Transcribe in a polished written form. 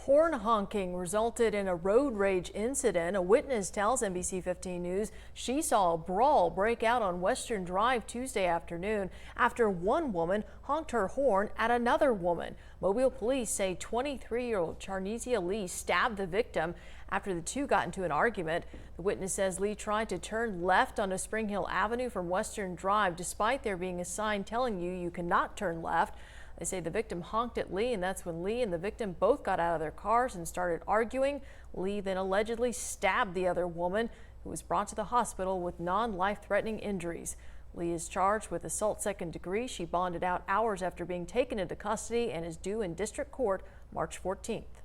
Horn honking resulted in a road rage incident. A witness tells NBC 15 News she saw a brawl break out on Western Drive Tuesday afternoon after one woman honked her horn at another woman. Mobile police say 23-year-old Charnisia Lee stabbed the victim after the two got into an argument. The witness says Lee tried to turn left onto Spring Hill Avenue from Western Drive despite there being a sign telling you cannot turn left. They say the victim honked at Lee, and that's when Lee and the victim both got out of their cars and started arguing. Lee then allegedly stabbed the other woman, who was brought to the hospital with non-life-threatening injuries. Lee is charged with assault second degree. She bonded out hours after being taken into custody and is due in district court March 14th.